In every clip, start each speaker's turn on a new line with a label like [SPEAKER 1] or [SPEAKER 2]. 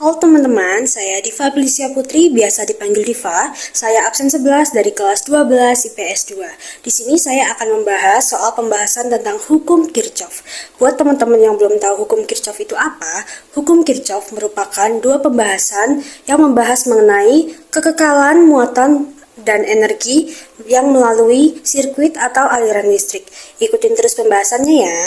[SPEAKER 1] Halo teman-teman, saya Diva Felicia Putri, biasa dipanggil Diva. Saya absen 11 dari kelas 12 IPS 2. Di sini saya akan membahas soal pembahasan tentang hukum Kirchhoff. Buat teman-teman yang belum tahu hukum Kirchhoff itu apa, hukum Kirchhoff merupakan dua pembahasan yang membahas mengenai kekekalan muatan dan energi yang melalui sirkuit atau aliran listrik. Ikutin terus pembahasannya ya.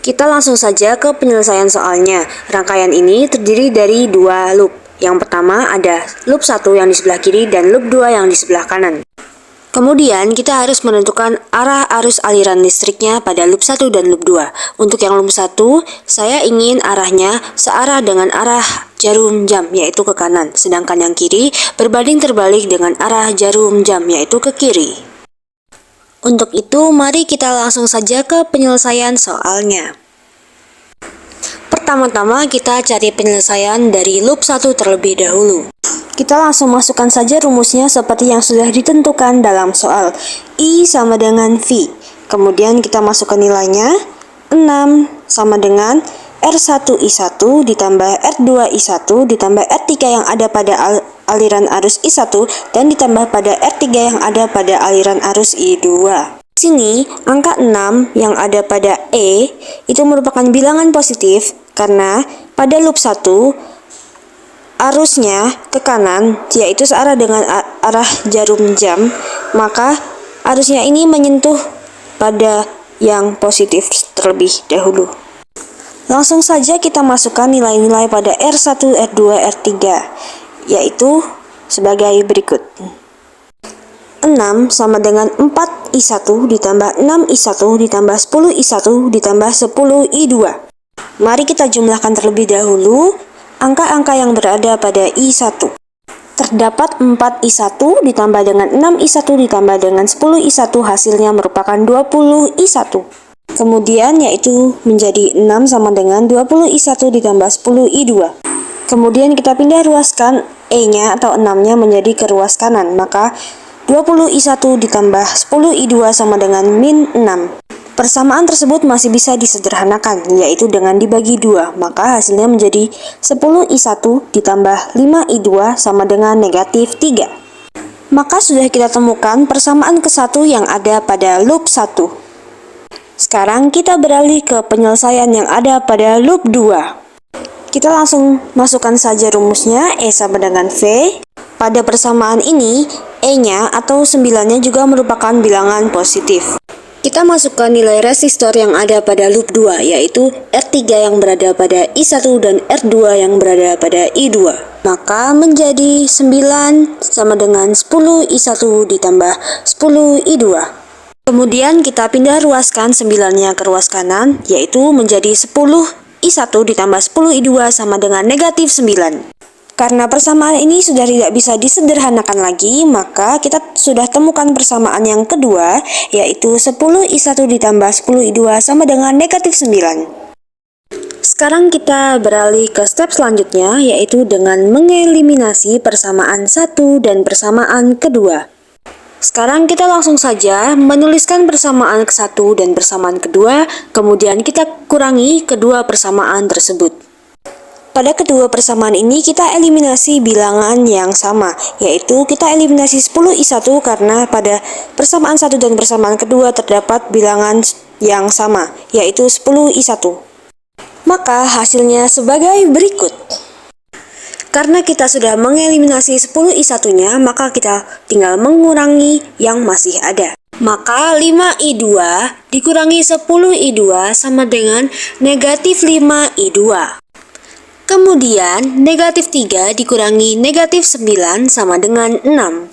[SPEAKER 1] Kita langsung saja ke penyelesaian soalnya. Rangkaian ini terdiri dari dua loop. Yang pertama ada loop 1 yang di sebelah kiri dan loop 2 yang di sebelah kanan. Kemudian kita harus menentukan arah arus aliran listriknya pada loop 1 dan loop 2. Untuk yang loop 1, saya ingin arahnya searah dengan arah jarum jam, yaitu ke kanan. Sedangkan yang kiri berbanding terbalik dengan arah jarum jam, yaitu ke kiri. Untuk itu, mari kita langsung saja ke penyelesaian soalnya. Pertama-tama kita cari penyelesaian dari loop 1 terlebih dahulu. Kita langsung masukkan saja rumusnya seperti yang sudah ditentukan dalam soal. I sama dengan V. Kemudian kita masukkan nilainya. 6 sama dengan R1I1 ditambah R2I1 ditambah R3 yang ada pada aliran arus I1 dan ditambah pada R3 yang ada pada aliran arus I2. Di sini, angka 6 yang ada pada E itu merupakan bilangan positif karena pada loop 1 arusnya ke kanan, yaitu searah dengan arah jarum jam, maka arusnya ini menyentuh pada yang positif terlebih dahulu. Langsung saja kita masukkan nilai-nilai pada R1, R2, R3, yaitu sebagai berikut. 6 sama dengan 4I1 ditambah 6I1 ditambah 10I1 ditambah 10I2. Mari kita jumlahkan terlebih dahulu angka-angka yang berada pada I1. Terdapat 4I1 ditambah dengan 6I1 ditambah dengan 10I1, hasilnya merupakan 20I1. Kemudian yaitu menjadi 6 sama dengan 20I1 ditambah 10I2. Kemudian kita pindah ruaskan E-nya atau 6-nya menjadi ke ruas kanan, maka 20I1 ditambah 10I2 sama dengan min 6. Persamaan tersebut masih bisa disederhanakan, yaitu dengan dibagi 2, maka hasilnya menjadi 10I1 ditambah 5I2 sama dengan negatif 3. Maka sudah kita temukan persamaan ke-1 yang ada pada loop 1. Sekarang kita beralih ke penyelesaian yang ada pada loop 2. Kita langsung masukkan saja rumusnya, E sama dengan V. Pada persamaan ini, E-nya atau 9-nya juga merupakan bilangan positif. Kita masukkan nilai resistor yang ada pada loop 2, yaitu R3 yang berada pada I1 dan R2 yang berada pada I2. Maka menjadi 9 sama dengan 10I1 ditambah 10I2. Kemudian kita pindah ruaskan 9-nya ke ruas kanan, yaitu menjadi 10I1 ditambah 10I2 sama dengan negatif 9. Karena persamaan ini sudah tidak bisa disederhanakan lagi, maka kita sudah temukan persamaan yang kedua, yaitu 10I1 ditambah 10I2 sama dengan negatif 9. Sekarang kita beralih ke step selanjutnya, yaitu dengan mengeliminasi persamaan 1 dan persamaan kedua. Sekarang kita langsung saja menuliskan persamaan ke-1 dan persamaan kedua, kemudian kita kurangi kedua persamaan tersebut. Pada kedua persamaan ini kita eliminasi bilangan yang sama, yaitu kita eliminasi 10I1 karena pada persamaan 1 dan persamaan kedua terdapat bilangan yang sama, yaitu 10I1. Maka hasilnya sebagai berikut. Karena kita sudah mengeliminasi 10I1-nya, maka kita tinggal mengurangi yang masih ada. Maka 5I2 dikurangi 10I2 sama dengan negatif 5I2. Kemudian, negatif 3 dikurangi negatif 9 sama dengan 6.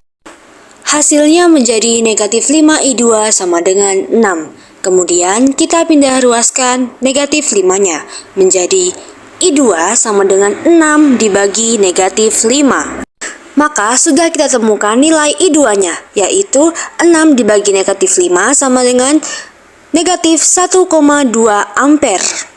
[SPEAKER 1] Hasilnya menjadi negatif 5I2 sama dengan 6. Kemudian, kita pindah ruaskan negatif 5-nya menjadi I2 sama dengan 6 dibagi negatif 5. Maka sudah kita temukan nilai I2-nya, yaitu 6 dibagi negatif 5 sama dengan negatif 1,2 ampere.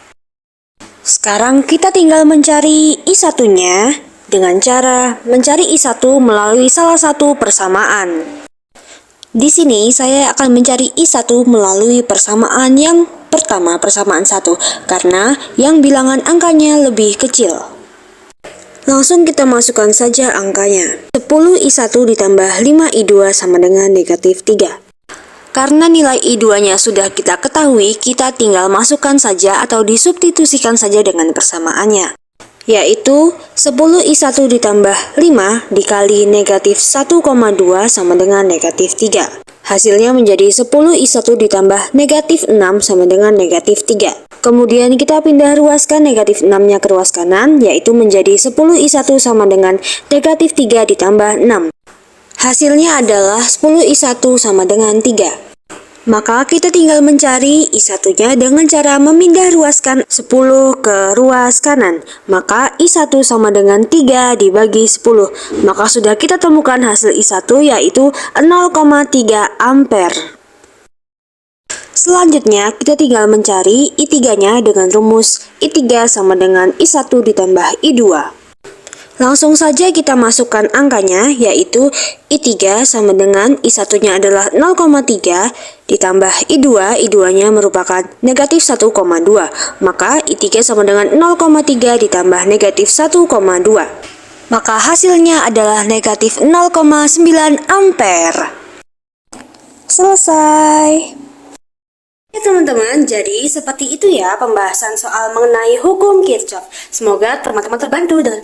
[SPEAKER 1] Sekarang kita tinggal mencari I1-nya dengan cara mencari I1 melalui salah satu persamaan. Di sini saya akan mencari I1 melalui persamaan yang pertama, persamaan 1, karena yang bilangan angkanya lebih kecil. Langsung kita masukkan saja angkanya. 10 I1 ditambah 5 I2 sama dengan negatif 3. Karena nilai I2-nya sudah kita ketahui, kita tinggal masukkan saja atau disubstitusikan saja dengan persamaannya, yaitu 10 I1 ditambah 5 dikali negatif 1,2 sama dengan negatif 3. Hasilnya menjadi 10 I1 ditambah negatif 6 sama dengan negatif 3. Kemudian kita pindah ruaskan negatif 6-nya ke ruas kanan, yaitu menjadi 10 I1 sama dengan negatif 3 ditambah 6. Hasilnya adalah 10 I1 sama dengan 3. Maka kita tinggal mencari I1-nya dengan cara memindah ruaskan 10 ke ruas kanan. Maka I1 sama dengan 3 dibagi 10. Maka sudah kita temukan hasil I1 yaitu 0,3 ampere. Selanjutnya kita tinggal mencari I3-nya dengan rumus I3 sama dengan I1 ditambah I2. Langsung saja kita masukkan angkanya, yaitu I3 sama dengan I1-nya adalah 0,3 ditambah I2, I2-nya merupakan negatif 1,2. Maka I3 sama dengan 0,3 ditambah negatif 1,2. Maka hasilnya adalah negatif 0,9 ampere. Selesai. Ya teman-teman, jadi seperti itu ya pembahasan soal mengenai hukum Kirchhoff. Semoga teman-teman terbantu dengan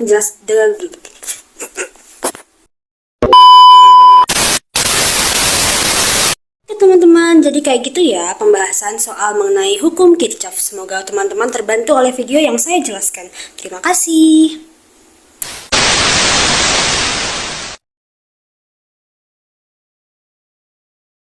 [SPEAKER 1] teman-teman, jadi kayak gitu ya pembahasan soal mengenai hukum Kirchhoff. Semoga teman-teman terbantu oleh video yang saya jelaskan. Terima kasih.